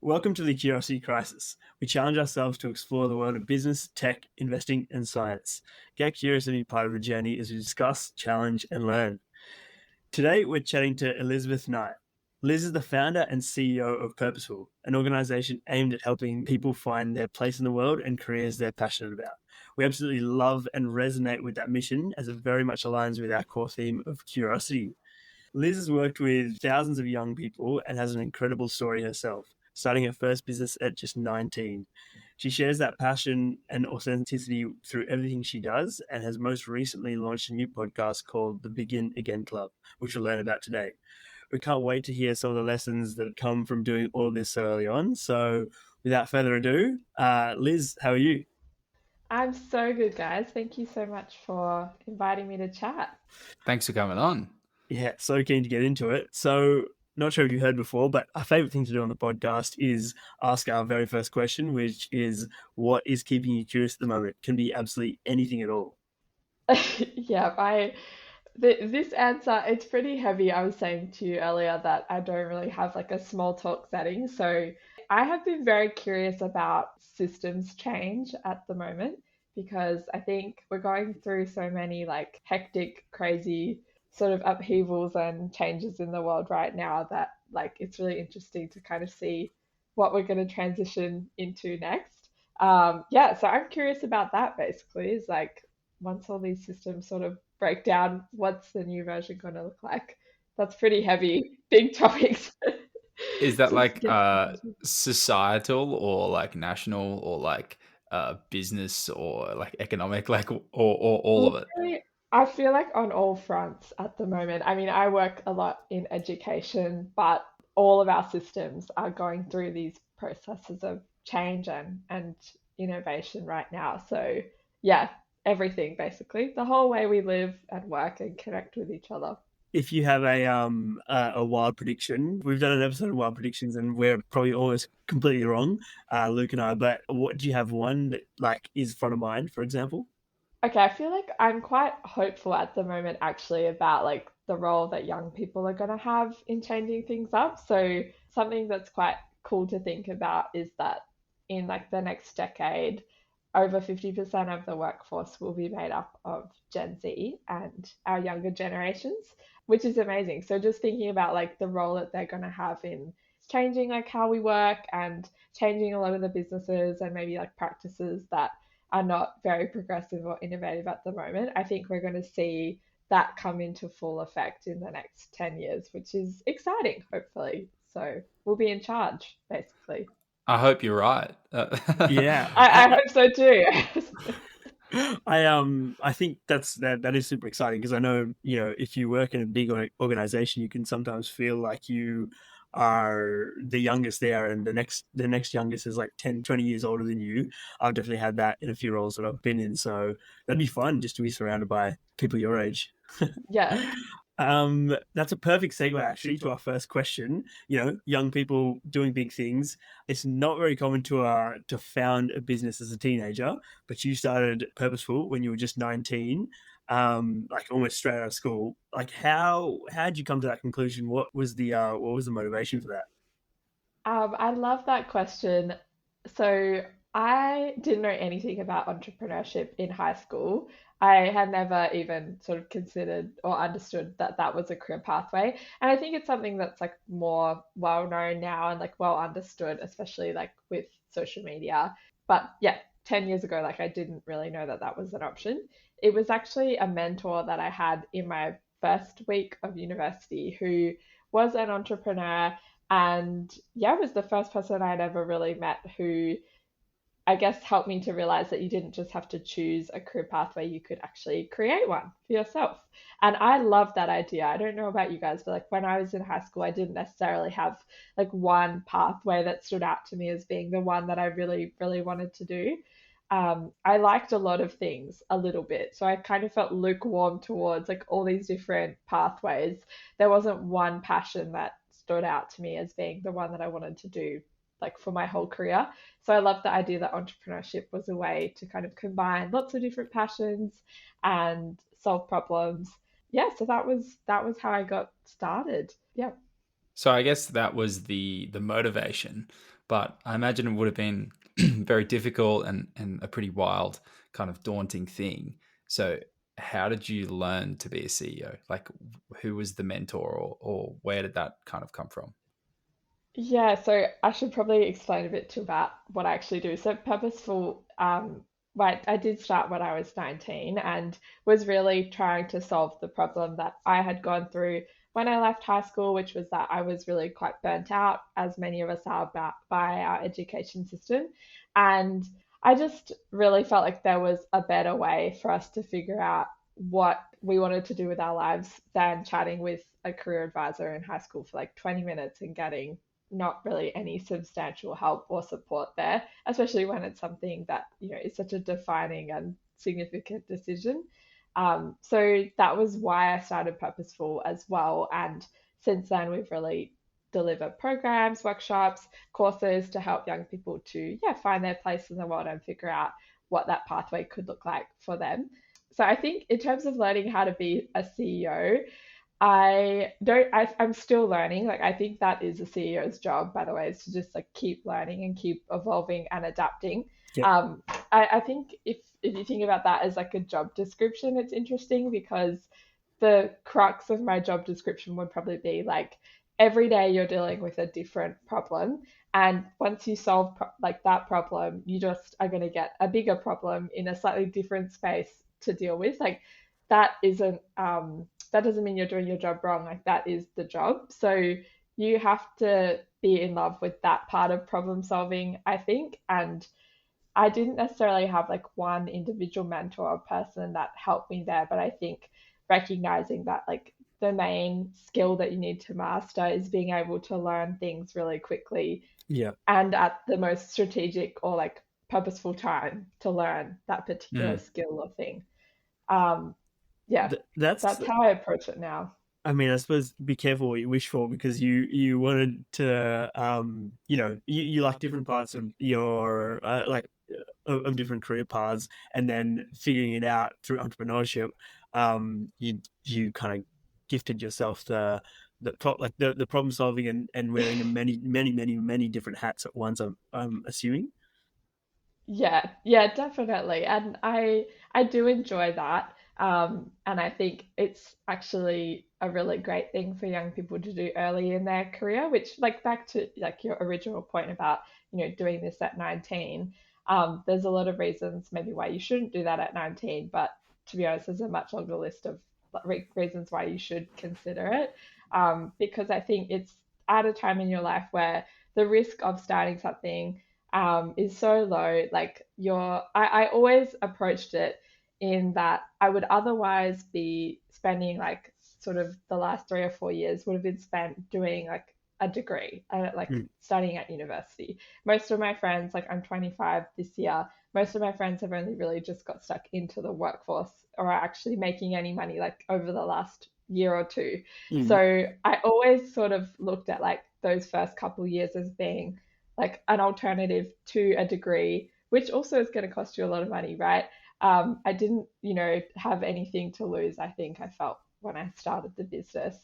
Welcome to the Curiosity Crisis. We challenge ourselves to explore the world of business, tech, investing, and science. Get curious and be part of the journey as we discuss, challenge, and learn. Today, we're chatting to Elizabeth Knight. Liz is the founder and CEO of Purposeful, an organization aimed at helping people find their place in the world and careers they're passionate about. We absolutely love and resonate with that mission as it very much aligns with our core theme of curiosity. Liz has worked with thousands of young people and has an incredible story herself, starting her first business at just 19. She shares that passion and authenticity through everything she does and has most recently launched a new podcast called The Begin Again Club, which we'll learn about today. We can't wait to hear some of the lessons that come from doing all this so early on. So without further ado, Liz, how are you? I'm so good, guys. Thank you so much for inviting me to chat. Thanks for coming on. Yeah, so keen to get into it. So, not sure if you heard before, but our favorite thing to do on the podcast is ask our very first question, which is, what is keeping you curious at the moment? Can be absolutely anything at all. Yeah, this answer, it's pretty heavy. I was saying to you earlier that I don't really have like a small talk setting. So I have been very curious about systems change at the moment because I think we're going through so many like hectic, crazy sort of upheavals and changes in the world right now that like it's really interesting to kind of see what we're going to transition into next. Yeah, so I'm curious about that basically, is like once all these systems sort of break down, what's the new version going to look like? That's pretty heavy, big topics Is that to like get into. societal or like national or like business or like economic, like or all of it? Honestly, I feel like on all fronts at the moment. I mean, I work a lot in education, but all of our systems are going through these processes of change and innovation right now. So, yeah, everything basically, the whole way we live and work and connect with each other. If you have a wild prediction, we've done an episode of wild predictions, and we're probably always completely wrong, Luke and I. But what do you have one that like is front of mind, for example? Okay, I feel like I'm quite hopeful at the moment actually about like the role that young people are going to have in changing things up. So something that's quite cool to think about is that in like the next decade, over 50% of the workforce will be made up of Gen Z and our younger generations, which is amazing. So just thinking about like the role that they're going to have in changing like how we work and changing a lot of the businesses and maybe like practices that are not very progressive or innovative at the moment. I think we're going to see that come into full effect in the next 10 years, which is exciting, hopefully. So we'll be in charge, basically. I hope you're right. Yeah, I hope so too. I think that is super exciting because I know, if you work in a big organization, you can sometimes feel like you are the youngest there, and the next youngest is like 10, 20 years older than you. I've definitely had that in a few roles that I've been in, so that'd be fun just to be surrounded by people your age. Yeah. That's a perfect segue actually to our first question. Young people doing big things. It's not very common to found a business as a teenager, but you started Purposeful when you were just 19, like almost straight out of school. Like how did you come to that conclusion? What was the motivation for that? I love that question. So I didn't know anything about entrepreneurship in high school. I had never even sort of considered or understood that that was a career pathway. And I think it's something that's like more well known now and like well understood, especially like with social media. But yeah, 10 years ago, like I didn't really know that that was an option. It was actually a mentor that I had in my first week of university who was an entrepreneur and yeah, was the first person I'd ever really met who I guess helped me to realize that you didn't just have to choose a career pathway, you could actually create one for yourself. And I love that idea. I don't know about you guys, but like when I was in high school, I didn't necessarily have like one pathway that stood out to me as being the one that I really, really wanted to do. I liked a lot of things a little bit. So I kind of felt lukewarm towards like all these different pathways. There wasn't one passion that stood out to me as being the one that I wanted to do like for my whole career. So I love the idea that entrepreneurship was a way to kind of combine lots of different passions and solve problems. Yeah, so that was how I got started. Yeah. So I guess that was the motivation. but I imagine it would have been very difficult and a pretty wild kind of daunting thing. So how did you learn to be a CEO? Like, who was the mentor, or where did that kind of come from? Yeah, so I should probably explain a bit too about what I actually do. So Purposeful, right, I did start when I was 19 and was really trying to solve the problem that I had gone through when I left high school, which was that I was really quite burnt out, as many of us are by our education system. And I just really felt like there was a better way for us to figure out what we wanted to do with our lives than chatting with a career advisor in high school for like 20 minutes and getting not really any substantial help or support there, especially when it's something that, is such a defining and significant decision. So that was why I started Purposeful as well. And since then, we've really delivered programs, workshops, courses to help young people to, yeah, find their place in the world and figure out what that pathway could look like for them. So I think in terms of learning how to be a CEO, I'm still learning. Like, I think that is a CEO's job, by the way, is to just like keep learning and keep evolving and adapting. Yep. I think if you think about that as like a job description, it's interesting because the crux of my job description would probably be like every day you're dealing with a different problem. And once you solve like that problem, you just are going to get a bigger problem in a slightly different space to deal with. Like that isn't that doesn't mean you're doing your job wrong. Like that is the job. So you have to be in love with that part of problem solving, I think. And I didn't necessarily have like one individual mentor or person that helped me there, but I think recognizing that like the main skill that you need to master is being able to learn things really quickly Yeah. and at the most strategic or like purposeful time to learn that particular Mm. skill or thing. Um, yeah, That's that's how I approach it now. I mean, I suppose be careful what you wish for, because you wanted to you like different parts of your of different career paths, and then figuring it out through entrepreneurship. You kind of gifted yourself the problem solving and wearing many different hats at once. I'm assuming. Yeah, yeah, definitely. And I do enjoy that. And I think it's actually a really great thing for young people to do early in their career, which like back to like your original point about, doing this at 19. There's a lot of reasons maybe why you shouldn't do that at 19, but to be honest, there's a much longer list of reasons why you should consider it. Because I think it's at a time in your life where the risk of starting something is so low. Like I always approached it in that I would otherwise be spending like sort of the last 3 or 4 years would have been spent doing like a degree, like Mm. studying at university. Most of my friends, like I'm 25 this year, most of my friends have only really just got stuck into the workforce or are actually making any money like over the last year or two. Mm. So I always sort of looked at like those first couple years as being like an alternative to a degree, which also is going to cost you a lot of money, right? I didn't, have anything to lose, I think I felt when I started the business,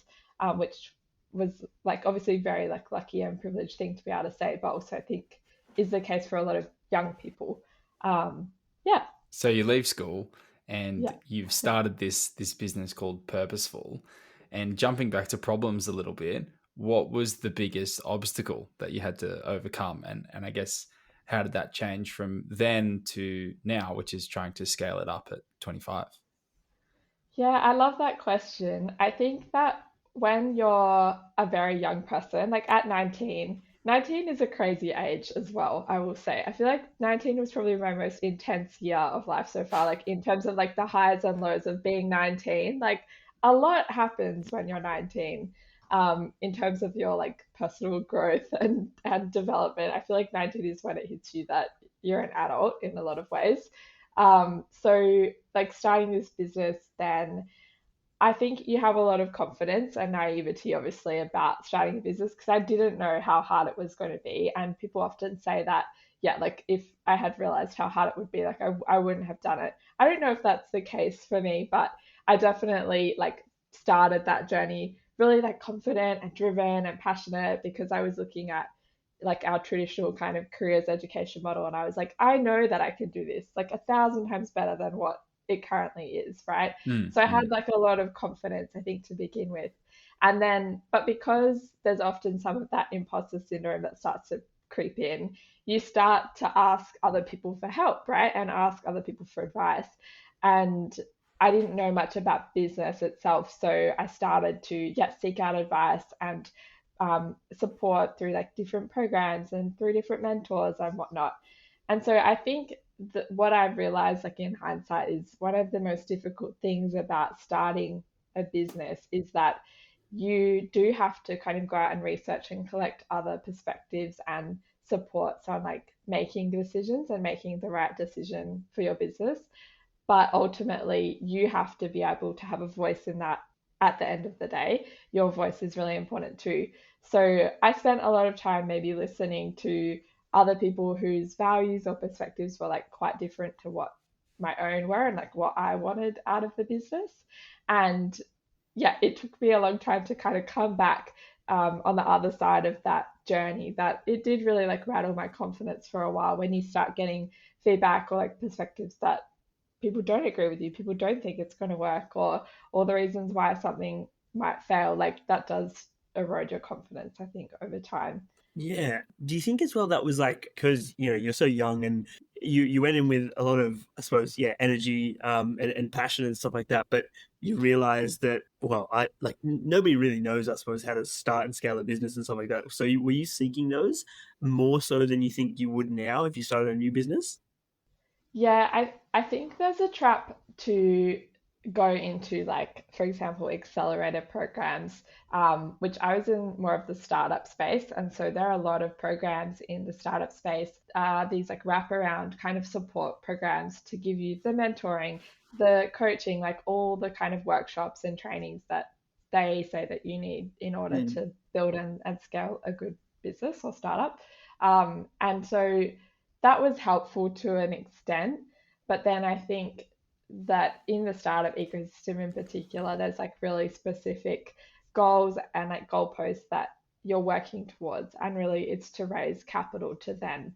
which was like obviously very like lucky and privileged thing to be able to say, but also I think is the case for a lot of young people. Um, yeah, So you leave school and yeah. you've started this business called Purposeful. And jumping back to problems a little bit, what was the biggest obstacle that you had to overcome? And I guess how did that change from then to now, which is trying to scale it up at 25? Yeah, I love that question. I think that when you're a very young person, like at 19, 19 is a crazy age as well, I will say. I feel like 19 was probably my most intense year of life so far, like in terms of like the highs and lows of being 19. Like a lot happens when you're 19, in terms of your like personal growth and development. I feel like 19 is when it hits you that you're an adult in a lot of ways. So like starting this business, then I think you have a lot of confidence and naivety, obviously, about starting a business because I didn't know how hard it was going to be. And people often say that, yeah, like if I had realized how hard it would be, like I wouldn't have done it. I don't know if that's the case for me, but I definitely like started that journey really like confident and driven and passionate because I was looking at like our traditional kind of careers education model. And I was like, I know that I could do this like 1,000 times better than what it currently is, right? So I had like a lot of confidence, I think, to begin with. And then, but because there's often some of that imposter syndrome that starts to creep in, you start to ask other people for help, right? And ask other people for advice. And I didn't know much about business itself. So I started to, yeah, seek out advice and support through like different programs and through different mentors and whatnot. And so I think that what I've realized, like in hindsight, is one of the most difficult things about starting a business is that you do have to kind of go out and research and collect other perspectives and supports on like making decisions and making the right decision for your business. But ultimately, you have to be able to have a voice in that at the end of the day. Your voice is really important too. So I spent a lot of time maybe listening to other people whose values or perspectives were like quite different to what my own were and like what I wanted out of the business. And yeah, it took me a long time to kind of come back on the other side of that journey, that it did really like rattle my confidence for a while when you start getting feedback or like perspectives that people don't agree with you, people don't think it's going to work, or the reasons why something might fail, like that does erode your confidence, I think, over time. Yeah. Do you think as well that was like because you're so young and you went in with a lot of, I suppose, yeah, energy and passion and stuff like that, but you realized that, well, I like nobody really knows, I suppose, how to start and scale a business and stuff like that. So were you seeking those more so than you think you would now if you started a new business? Yeah, I think there's a trap to go into, like, for example, accelerator programs, which I was in more of the startup space. And so there are a lot of programs in the startup space, these like wraparound kind of support programs to give you the mentoring, the coaching, like all the kind of workshops and trainings that they say that you need in order Mm. to build and scale a good business or startup. And so that was helpful to an extent. But then I think that in the startup ecosystem in particular, there's like really specific goals and like goalposts that you're working towards. And really, it's to raise capital to then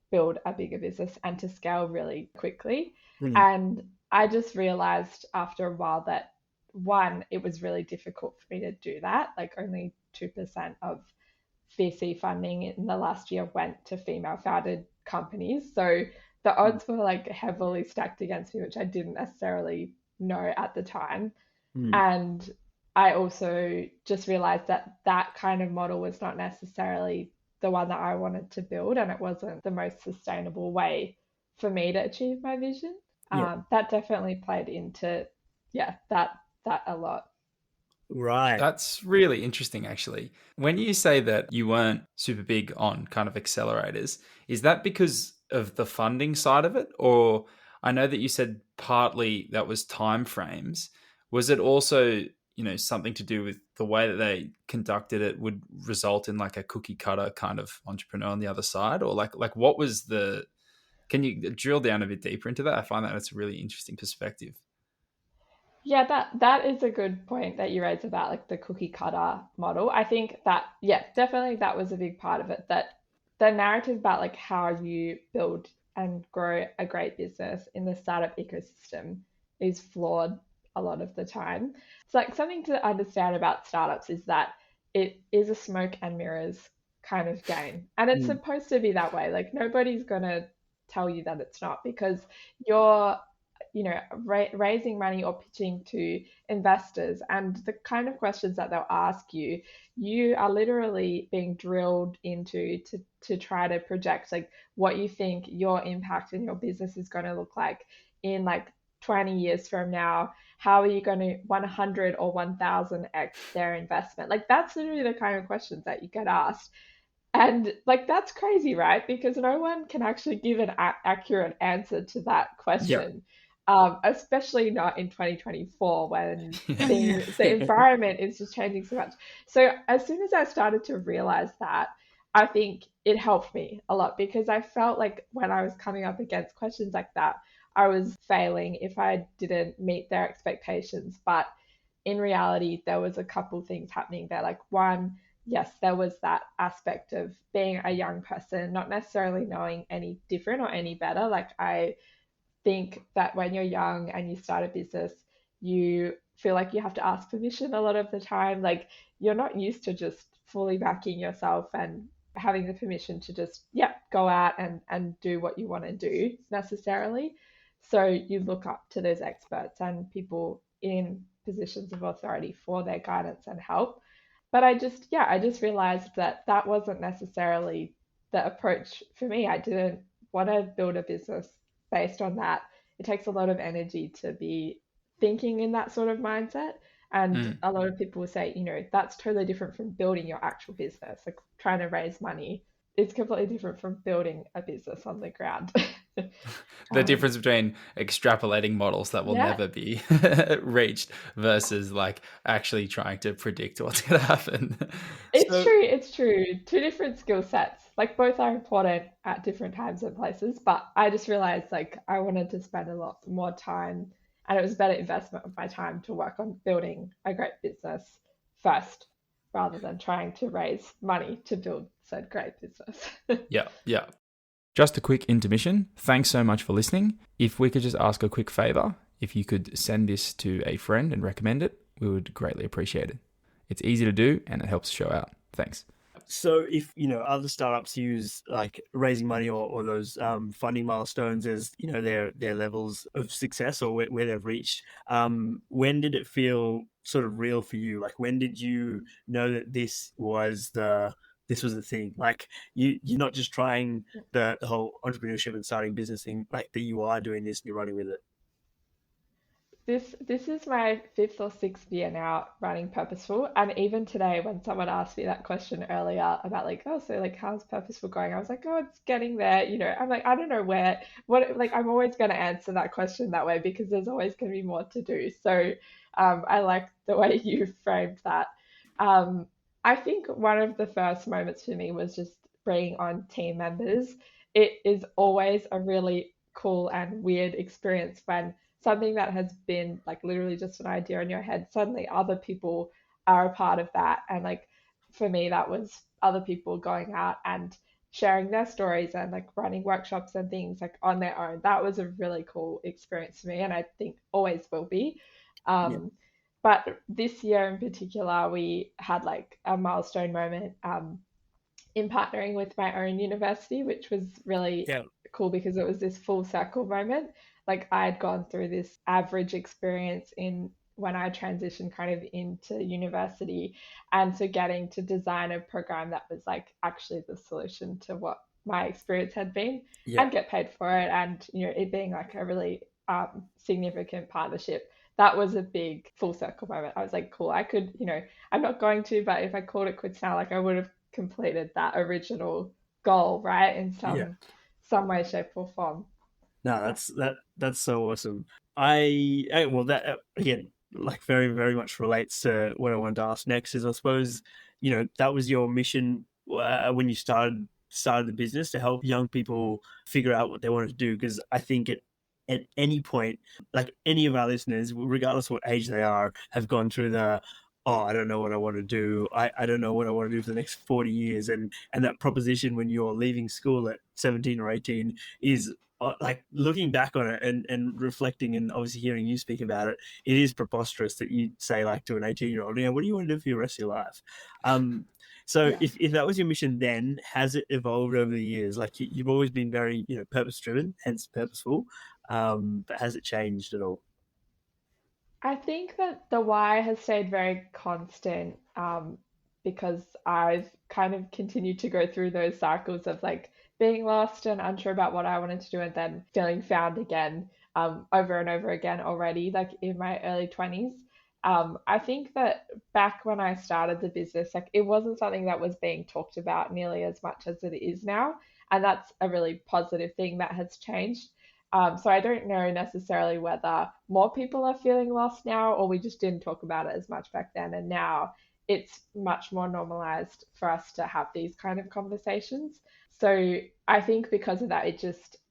build a bigger business and to scale really quickly. Mm. And I just realized after a while that one, it was really difficult for me to do that. Like only 2% of VC funding in the last year went to female founded companies. So the Mm. odds were like heavily stacked against me, which I didn't necessarily know at the time. Mm. And I also just realized that that kind of model was not necessarily the one that I wanted to build, and it wasn't the most sustainable way for me to achieve my vision. Yeah. That definitely played into, yeah, that a lot. Right. That's really interesting, actually. When you say that you weren't super big on kind of accelerators, is that because of the funding side of it? Or I know that you said partly that was time frames. Was it also, something to do with the way that they conducted it would result in like a cookie cutter kind of entrepreneur on the other side? Or like what was can you drill down a bit deeper into that? I find that it's a really interesting perspective. Yeah, that is a good point that you raised about like the cookie cutter model. I think that, yeah, definitely that was a big part of it. That the narrative about like how you build and grow a great business in the startup ecosystem is flawed a lot of the time. It's like something to understand about startups is that it is a smoke and mirrors kind of game. And it's Mm. supposed to be that way. Like nobody's gonna tell you that it's not, because you're raising money or pitching to investors, and the kind of questions that they'll ask you, you are literally being drilled into to try to project like what you think your impact in your business is going to look like in like 20 years from now. How are you going to 100 or 1000x their investment? Like that's literally the kind of questions that you get asked. And like that's crazy, right? Because no one can actually give an accurate answer to that Yeah. question, especially not in 2024 when Yeah. the environment is just changing so much. So as soon as I started to realize that, I think it helped me a lot, because I felt like when I was coming up against questions like that, I was failing if I didn't meet their expectations. But in reality, there was a couple things happening there. Like one, yes, there was that aspect of being a young person, not necessarily knowing any different or any better. Like, I think that when you're young and you start a business, you feel like you have to ask permission a lot of the time. Like, you're not used to just fully backing yourself and having the permission to just, yeah, go out and do what you want to do necessarily. So you look up to those experts and people in positions of authority for their guidance and help. But I just realized that that wasn't necessarily the approach for me. I didn't want to build a business based on that. It takes a lot of energy to be thinking in that sort of mindset. And Mm. a lot of people will say, that's totally different from building your actual business, like trying to raise money. It's completely different from building a business on the ground. The um, difference between extrapolating models that will yeah, never be reached versus like actually trying to predict what's going to happen. it's So true. It's true. Two different skill sets. Like, both are important at different times and places, but I just realized like I wanted to spend a lot more time, and it was a better investment of my time to work on building a great business first, rather than trying to raise money to build said great business. Yeah, yeah. Just a quick intermission. Thanks so much for listening. If we could just ask a quick favor, if you could send this to a friend and recommend it, we would greatly appreciate it. It's easy to do and it helps the show out. Thanks. So if other startups use like raising money or those funding milestones as their levels of success or where they've reached, when did it feel sort of real for you? Like, when did you know that this was the thing? Like, you're not just trying the whole entrepreneurship and starting business thing, like that you are doing this and you're running with it. This is my fifth or sixth year now running Purposeful, and even today when someone asked me that question earlier about like, oh, so like how's Purposeful going? I was like, oh, it's getting there. I'm like, I don't know like I'm always going to answer that question that way because there's always going to be more to do. So I like the way you framed that. Um, I think one of the first moments for me was just bringing on team members. It is always a really cool and weird experience when something that has been like literally just an idea in your head, suddenly other people are a part of that. And like for me, that was other people going out and sharing their stories and like running workshops and things like on their own. That was a really cool experience for me, and I think always will be. Yeah. Um, but this year in particular, we had like a milestone moment in partnering with my own university, which was really Yeah. cool because it was this full circle moment. Like, I'd gone through this average experience in when I transitioned kind of into university. And so getting to design a program that was like actually the solution to what my experience had been Yeah. and get paid for it. And, it being like a really significant partnership. That was a big full circle moment. I was like, cool, I could, I'm not going to, but if I called it quits now, like I would have completed that original goal, right? In Yeah. some way, shape, or form. No, Yeah. that's so awesome. Well, that again, like, very very much relates to what I wanted to ask next. Is, I suppose, that was your mission when you started the business, to help young people figure out what they wanted to do. Because I think at any point, like, any of our listeners, regardless of what age they are, have gone through the, oh, I don't know what I want to do. I don't know what I want to do for the next 40 years. And that proposition when you're leaving school at 17 or 18 is, like, looking back on it and reflecting and obviously hearing you speak about it, it is preposterous that you say, like, to an 18-year-old, what do you want to do for the rest of your life? So Yeah. if that was your mission then, has it evolved over the years? Like, you've always been very, purpose driven, hence purposeful. But has it changed at all? I think that the why has stayed very constant because I've kind of continued to go through those cycles of like being lost and unsure about what I wanted to do and then feeling found again over and over again already, like in my early 20s. I think that back when I started the business, like it wasn't something that was being talked about nearly as much as it is now. And that's a really positive thing that has changed. So I don't know necessarily whether more people are feeling lost now or we just didn't talk about it as much back then. And now it's much more normalized for us to have these kind of conversations. So I think because of that,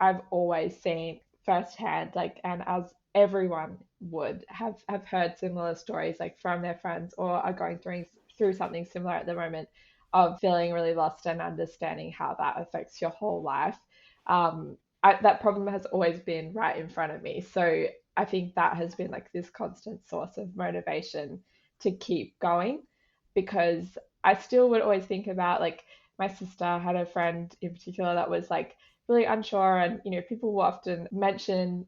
I've always seen firsthand, like, and as everyone would have heard similar stories, like from their friends or are going through something similar at the moment of feeling really lost and understanding how that affects your whole life. That problem has always been right in front of me. So I think that has been like this constant source of motivation to keep going, because I still would always think about, like, my sister had a friend in particular that was like really unsure, and people will often mention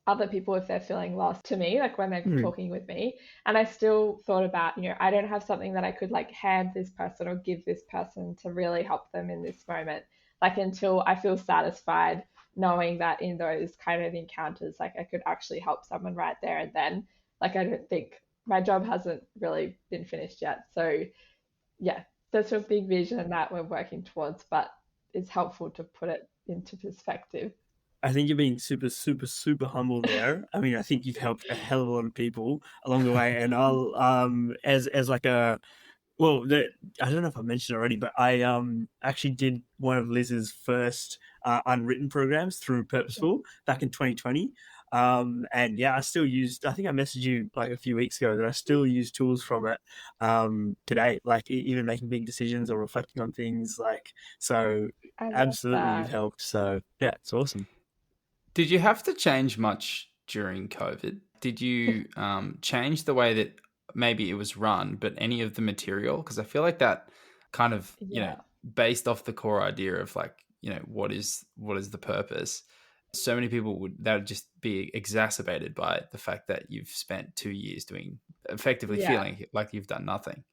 other people if they're feeling lost to me, like when they're talking with me. And I still thought about, I don't have something that I could like hand this person or give this person to really help them in this moment, like until I feel satisfied knowing that in those kind of encounters, like I could actually help someone right there and then. Like, I don't think my job hasn't really been finished yet. So yeah, that's a big vision that we're working towards, but it's helpful to put it into perspective. I think you're being super, super, super humble there. I mean, I think you've helped a hell of a lot of people along the way, and I'll as like a well, I don't know if I mentioned already, but I actually did one of Liz's first unwritten programs through Purposeful back in 2020. And yeah, I still used, I think I messaged you like a few weeks ago that I still use tools from it today, like even making big decisions or reflecting on things. Like, so I love absolutely you've that. helped. So yeah, it's awesome. Did you have to change much during COVID? Did you change the way that maybe it was run, but any of the material? Because I feel like that kind of, Yeah. based off the core idea of like, what is the purpose? So many people that would just be exacerbated by the fact that you've spent 2 years effectively Yeah. feeling like you've done nothing.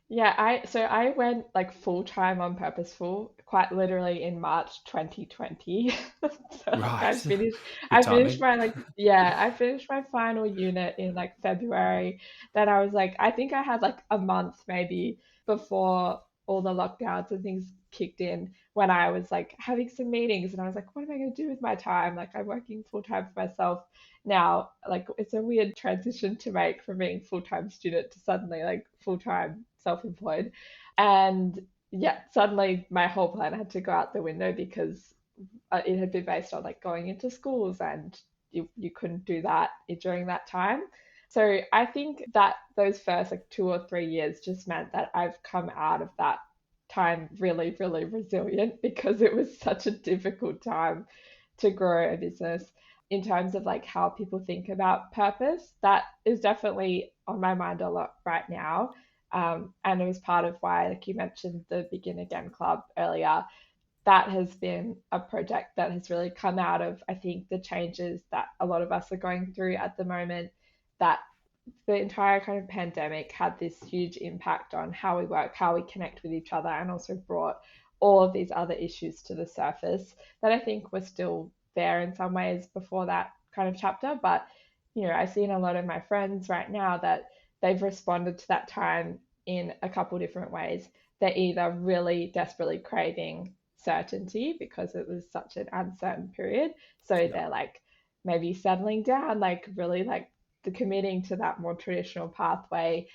Yeah, I went like full time on Purposeful quite literally in March 2020. So like Right. Good I finished timing. my I finished my final unit in like February. Then I was like, I think I had like a month maybe before all the lockdowns and things kicked in, when I was like having some meetings, and I was like, what am I going to do with my time? Like, I'm working full time for myself now. Like, it's a weird transition to make from being full-time student to suddenly like full-time self-employed. And yeah, suddenly my whole plan had to go out the window, because it had been based on like going into schools, and you couldn't do that during that time. So I think that those first like 2 or 3 years just meant that I've come out of that time really, really resilient, because it was such a difficult time to grow a business. In terms of like how people think about purpose, that is definitely on my mind a lot right now. And it was part of why, like you mentioned, the Begin Again Club earlier, that has been a project that has really come out of, I think, the changes that a lot of us are going through at the moment. That the entire kind of pandemic had this huge impact on how we work, how we connect with each other, and also brought all of these other issues to the surface that I think were still there in some ways before that kind of chapter. But, I see in a lot of my friends right now that they've responded to that time in a couple different ways. They're either really desperately craving certainty because it was such an uncertain period. So Yeah. they're like maybe settling down, like really like the committing to that more traditional pathway,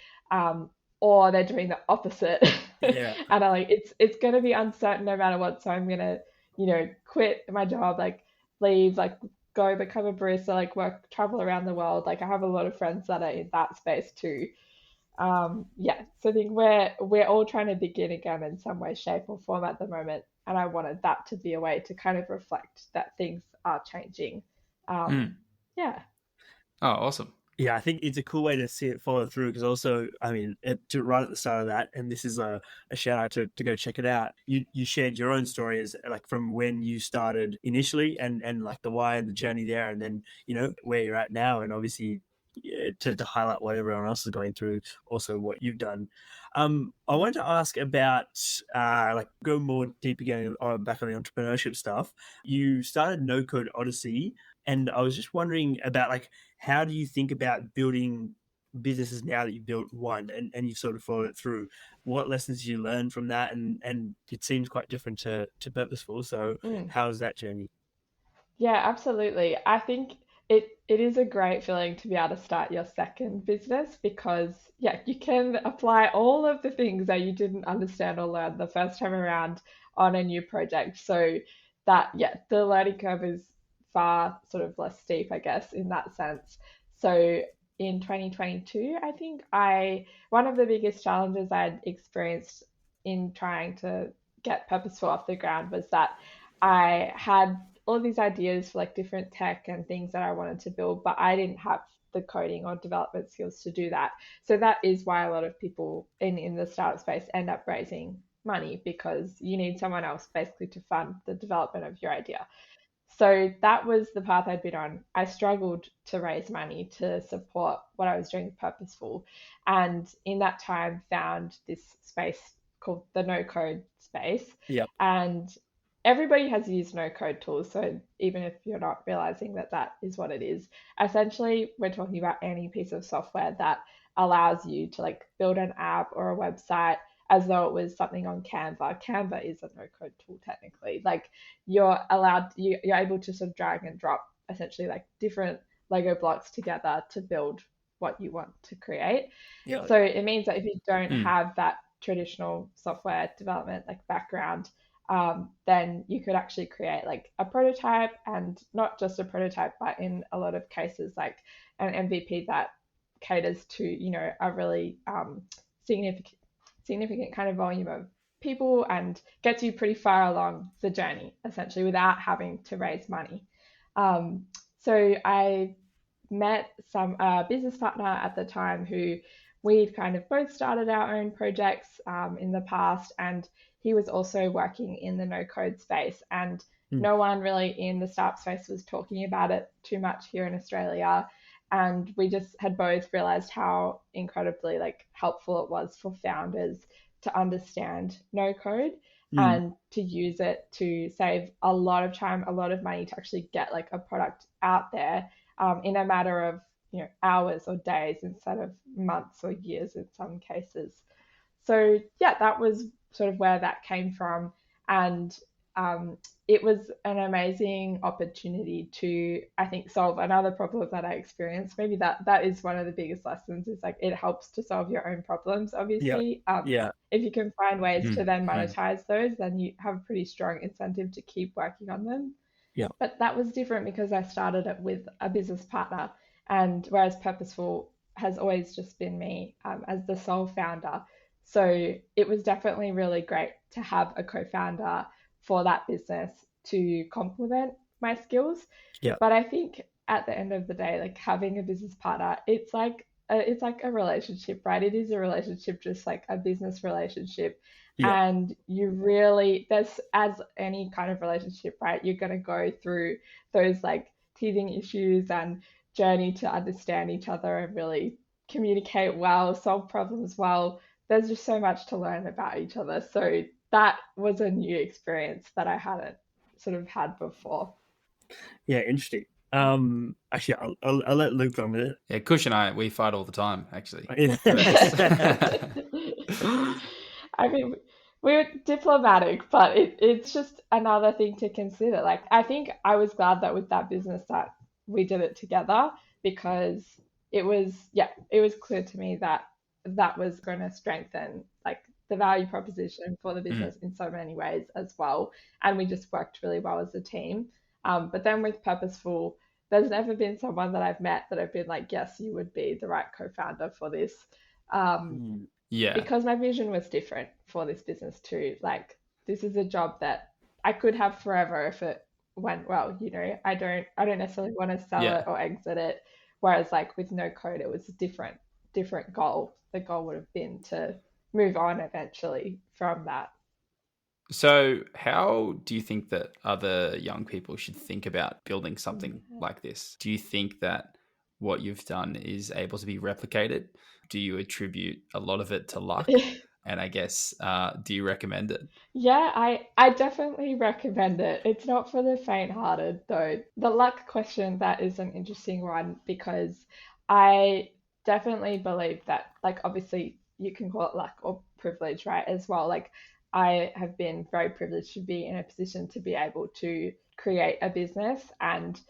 or they're doing the opposite Yeah. and are like, it's going to be uncertain no matter what, so I'm going to quit my job, like leave, like go become a barista, like work, travel around the world. Like, I have a lot of friends that are in that space too. Yeah, so I think we're all trying to begin again in some way, shape, or form at the moment, and I wanted that to be a way to kind of reflect that things are changing. Mm. Yeah. Oh, awesome. Yeah, I think it's a cool way to see it follow through, because also, I mean, right at the start of that, and this is a shout out to go check it out. You shared your own story as like from when you started initially, and like the why and the journey there, and then where you're at now, and obviously to highlight what everyone else is going through, also what you've done. I wanted to ask about like go more deep again back on the entrepreneurship stuff. You started No Code Odyssey, and I was just wondering about like, how do you think about building businesses now that you've built one and you've sort of followed it through? What lessons did you learn from that? And it seems quite different to Purposeful. So Mm. how's that journey? Yeah, absolutely. I think it is a great feeling to be able to start your second business, because yeah, you can apply all of the things that you didn't understand or learn the first time around on a new project. So that, yeah, the learning curve is far sort of less steep, I guess, in that sense. So in 2022, I think one of the biggest challenges I'd experienced in trying to get Purposeful off the ground was that I had all these ideas for like different tech and things that I wanted to build, but I didn't have the coding or development skills to do that. So that is why a lot of people in the startup space end up raising money, because you need someone else basically to fund the development of your idea. So that was the path I'd been on. I struggled to raise money to support what I was doing with Purposeful. And in that time, found this space called the No Code space. Yeah. And everybody has used no code tools. So even if you're not realizing that that is what it is, essentially, we're talking about any piece of software that allows you to like build an app or a website as though it was something on Canva. Canva is a no code tool technically. Like you're able to sort of drag and drop essentially like different Lego blocks together to build what you want to create. Yeah. So it means that if you don't have that traditional software development like background, then you could actually create like a prototype, and not just a prototype, but in a lot of cases like an MVP that caters to, you know, a really significant kind of volume of people and gets you pretty far along the journey essentially without having to raise money. So I met some business partner at the time who we'd kind of both started our own projects in the past, and he was also working in the no code space, and no one really in the startup space was talking about it too much here in Australia. And we just had both realized how incredibly like helpful it was for founders to understand no code and to use it to save a lot of time, a lot of money to actually get like a product out there in a matter of, you know, hours or days instead of months or years in some cases. So yeah, that was sort of where that came from. And it was an amazing opportunity to, I think, solve another problem that I experienced. Maybe that is one of the biggest lessons, is like it helps to solve your own problems, obviously. If you can find ways to then monetize those, then you have a pretty strong incentive to keep working on them. Yeah. But that was different because I started it with a business partner, and whereas Purposeful has always just been me as the sole founder. So it was definitely really great to have a co-founder for that business to complement my skills. Yeah. But I think at the end of the day, like having a business partner, it's like a relationship, right? It is a relationship, just like a business relationship. Yeah. And you really, there's, as any kind of relationship, right? You're going to go through those like teething issues and journey to understand each other and really communicate well, solve problems well. There's just so much to learn about each other. So that was a new experience that I hadn't sort of had before. Yeah, interesting. Actually, I'll let Luke go on with it. Yeah, Kush and I, we fight all the time, actually. I mean, we're diplomatic, but it's just another thing to consider. Like, I think I was glad that with that business that we did it together, because it was clear to me that that was going to strengthen like the value proposition for the business in so many ways as well. And we just worked really well as a team. But then with Purposeful, there's never been someone that I've met that I've been like, yes, you would be the right co-founder for this. Because my vision was different for this business too. Like, this is a job that I could have forever if it went well. You know, I don't necessarily want to sell it or exit it. Whereas like with no code, it was a different goal. The goal would have been to move on eventually from that. So how do you think that other young people should think about building something like this? Do you think that what you've done is able to be replicated? Do you attribute a lot of it to luck? And I guess, do you recommend it? Yeah, I definitely recommend it. It's not for the faint-hearted though. The luck question, that is an interesting one, because I definitely believe that, like, obviously you can call it luck or privilege, right, as well. Like, I have been very privileged to be in a position to be able to create a business. And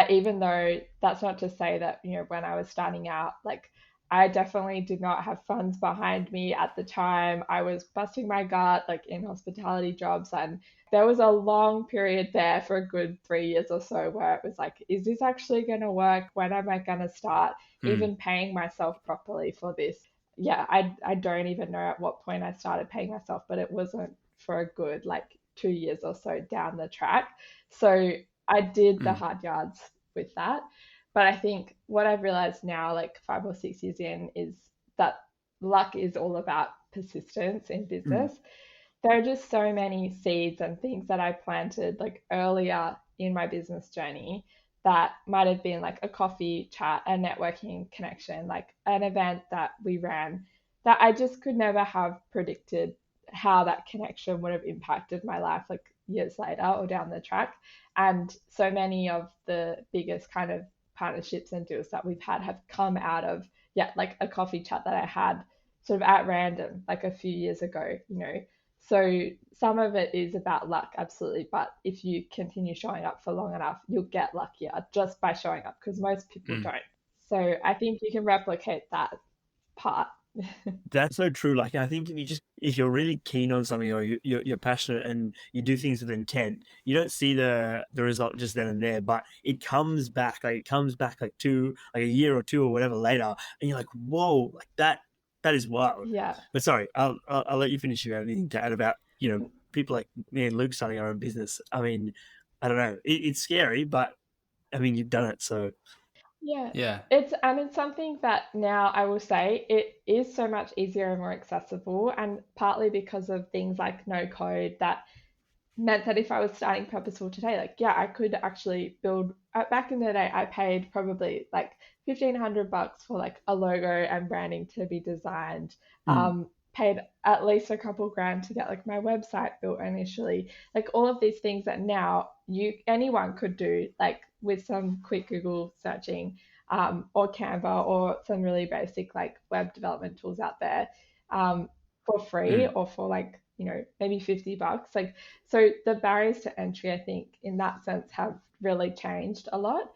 even though that's not to say that, you know, when I was starting out, like, I definitely did not have funds behind me at the time. I was busting my gut like in hospitality jobs, and there was a long period there for a good 3 years or so where it was like, is this actually going to work? When am I going to start Mm. even paying myself properly for this? Yeah, I don't even know at what point I started paying myself, but it wasn't for a good like 2 years or so down the track. So I did the Mm. hard yards with that. But I think what I've realized now, like 5 or 6 years in, is that luck is all about persistence in Mm. business. There are just so many seeds and things that I planted like earlier in my business journey that might have been like a coffee chat, a networking connection, like an event that we ran that I just could never have predicted how that connection would have impacted my life like years later or down the track. And so many of the biggest kind of partnerships and deals that we've had have come out of, yeah, like a coffee chat that I had sort of at random like a few years ago, you know. So some of it is about luck, absolutely. But if you continue showing up for long enough, you'll get luckier just by showing up because most people Mm. don't. So I think you can replicate that part. That's so true. Like, I think if you're really keen on something, or you're passionate and you do things with intent, you don't see the result just then and there, but it comes back. Like, it comes back like a year or two or whatever later, and you're like, whoa, like that is wild. Yeah. But sorry, I'll let you finish. If you have anything to add about people like me and Luke starting our own business. I mean, I don't know. It's scary, but I mean, you've done it, so Yeah. Yeah. It's something that now I will say it is so much easier and more accessible, and partly because of things like no code that meant that if I was starting Purposeful today, like, yeah, I could actually build. Back in the day, I paid probably like $1,500 for like a logo and branding to be designed. mm, Paid at least a couple grand to get like my website built initially. Like all of these things that now anyone could do, like with some quick Google searching, or Canva or some really basic like web development tools out there, for free Mm. or for like maybe $50. Like so the barriers to entry, I think, in that sense have really changed a lot.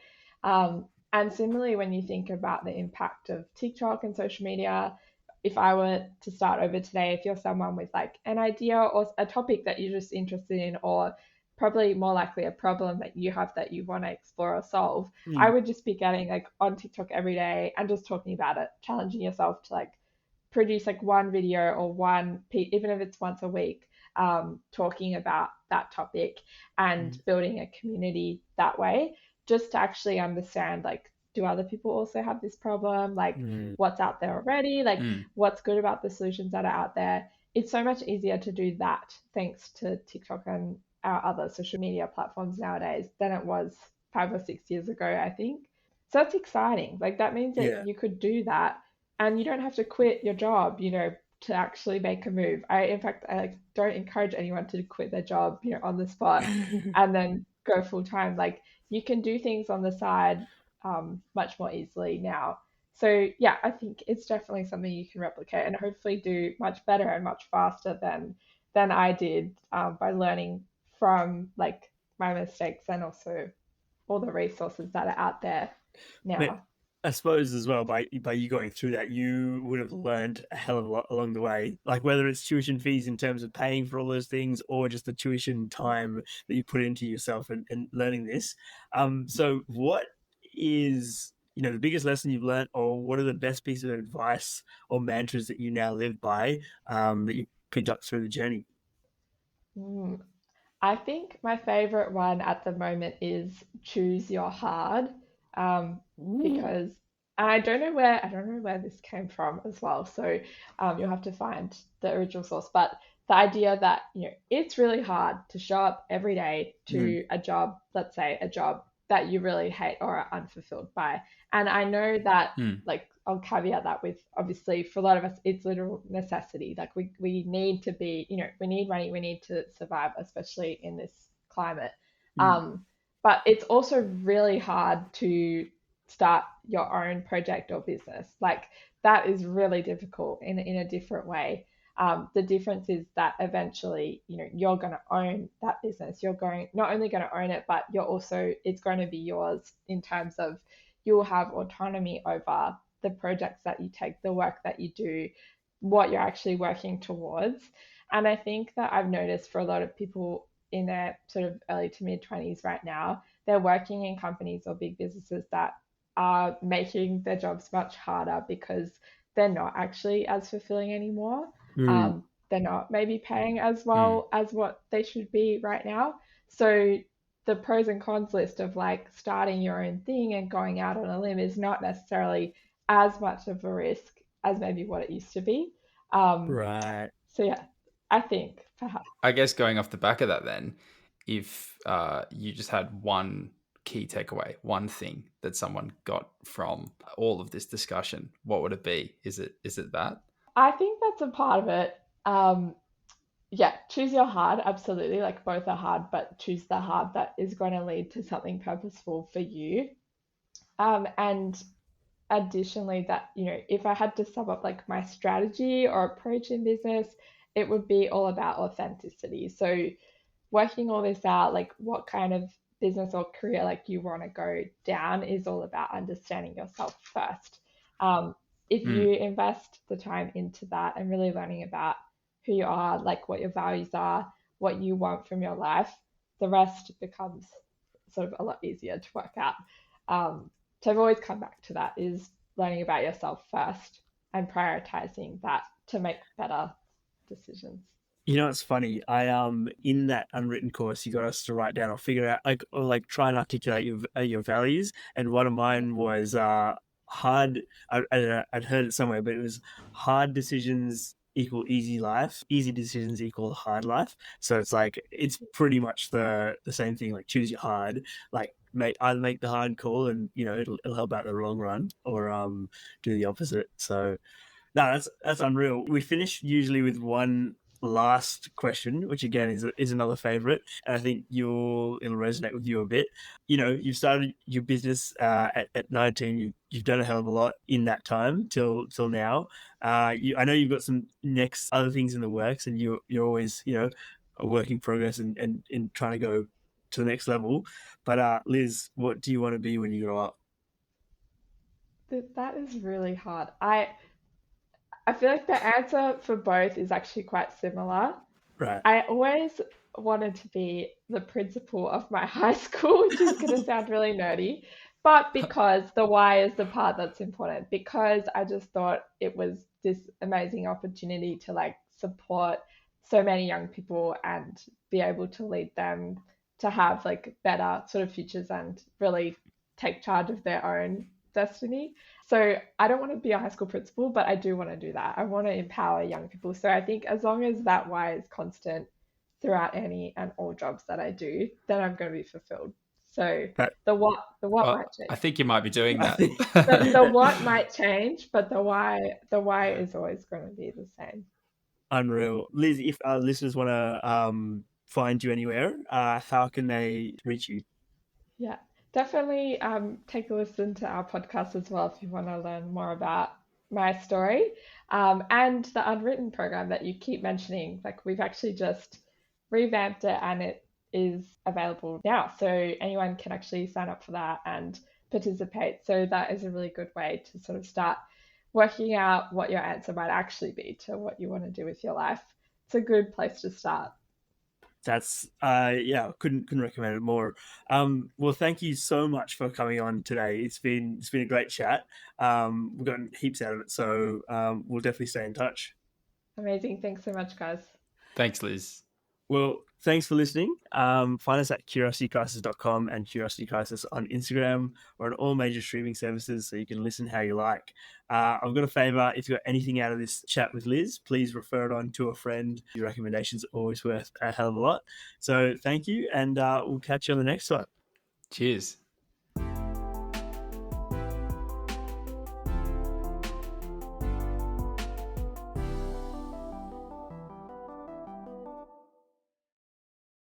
And similarly, when you think about the impact of TikTok and social media, if I were to start over today, if you're someone with like an idea or a topic that you're just interested in, or probably more likely a problem that you have that you want to explore or solve, I mm, would just be getting like on TikTok every day and just talking about it, challenging yourself to like produce like one video or even if it's once a week, talking about that topic and mm, building a community that way, just to actually understand like, do other people also have this problem? Like, mm. what's out there already? Like, Mm. what's good about the solutions that are out there? It's so much easier to do that thanks to TikTok and our other social media platforms nowadays than it was 5 or 6 years ago, I think. So that's exciting. Like, that means that Yeah. you could do that and you don't have to quit your job, to actually make a move. In fact, I like don't encourage anyone to quit their job, on the spot and then go full time. Like you can do things on the side, much more easily now. So yeah, I think it's definitely something you can replicate and hopefully do much better and much faster than I did, by learning from like my mistakes and also all the resources that are out there But now. I suppose as well, by you going through that, you would have learned a hell of a lot along the way. Like whether it's tuition fees in terms of paying for all those things, or just the tuition time that you put into yourself and learning this. So what is the biggest lesson you've learned, or what are the best pieces of advice or mantras that you now live by, that you picked up through the journey? Mm. I think my favorite one at the moment is choose your hard, um, Ooh. because and I don't know where this came from as well. So you'll have to find the original source. But the idea that it's really hard to show up every day Mm, to a job, let's say a job that you really hate or are unfulfilled by. And I know that, Mm. like, I'll caveat that with, obviously for a lot of us it's literal necessity. Like we need to be, we need money, we need to survive, especially in this climate. mm, um but it's also really hard to start your own project or business. Like that is really difficult in a different way. The difference is that eventually, you're going to own that business. You're going not only going to own it, but it's going to be yours in terms of you'll have autonomy over the projects that you take, the work that you do, what you're actually working towards. And I think that I've noticed for a lot of people in their sort of early to mid 20s right now, they're working in companies or big businesses that are making their jobs much harder because they're not actually as fulfilling anymore. Mm, They're not maybe paying as well as what they should be right now. So the pros and cons list of like starting your own thing and going out on a limb is not necessarily as much of a risk as maybe what it used to be. Um, right. so yeah, I think perhaps. I guess going off the back of that, then, if you just had one key takeaway, one thing that someone got from all of this discussion, what would it be? Is it that? I think that's a part of it. Um, yeah, choose your hard, absolutely. Like both are hard, but choose the hard that is going to lead to something purposeful for you. And additionally, that, if I had to sum up like my strategy or approach in business, it would be all about authenticity. So working all this out, like what kind of business or career like you want to go down is all about understanding yourself first. If you invest the time into that and really learning about who you are, like what your values are, what you want from your life, the rest becomes sort of a lot easier to work out. So I've always come back to that, is learning about yourself first and prioritizing that to make better decisions. You know, it's funny. I in that unwritten course, you got us to write down or figure out like try and articulate your values. And one of mine was hard. I'd heard it somewhere, but it was hard decisions equal easy life. Easy decisions equal hard life. So it's like it's pretty much the same thing. Like choose your hard. Like either make the hard call, and it'll help out in the long run, or do the opposite. So no, that's unreal. We finish usually with one last question, which again is another favorite, and I think it'll resonate with you a bit. You've started your business at 19. You've done a hell of a lot in that time till now. I know you've got some next other things in the works, and you're always a work in progress and trying to go to the next level. But Liz, what do you want to be when you grow up? That is really hard. I feel like the answer for both is actually quite similar. Right. I always wanted to be the principal of my high school, which is going to sound really nerdy, but because the why is the part that's important, because I just thought it was this amazing opportunity to like support so many young people and be able to lead them to have like better sort of futures and really take charge of their own destiny. So I don't want to be a high school principal, but I do want to do that. I want to empower young people. So I think as long as that why is constant throughout any and all jobs that I do, then I'm going to be fulfilled. So That, the what might I change. think you might be doing I that. think The what might change, but the why is always going to be the same. unreal. Liz, if our listeners want to find you anywhere, how can they reach you? Yeah, definitely take a listen to our podcast as well if you want to learn more about my story, and the unwritten program that you keep mentioning. Like we've actually just revamped it and it is available now. So anyone can actually sign up for that and participate. So that is a really good way to sort of start working out what your answer might actually be to what you want to do with your life. It's a good place to start. That's yeah, couldn't recommend it more. Well, thank you so much for coming on today. It's been a great chat. We've gotten heaps out of it, so we'll definitely stay in touch. Amazing. Thanks so much, guys. Thanks, Liz. Well, thanks for listening. Find us at curiositycrisis.com and Curiosity Crisis on Instagram or on all major streaming services so you can listen how you like. I've got a favor. If you got anything out of this chat with Liz, please refer it on to a friend. Your recommendations are always worth a hell of a lot. So thank you, and we'll catch you on the next one. Cheers.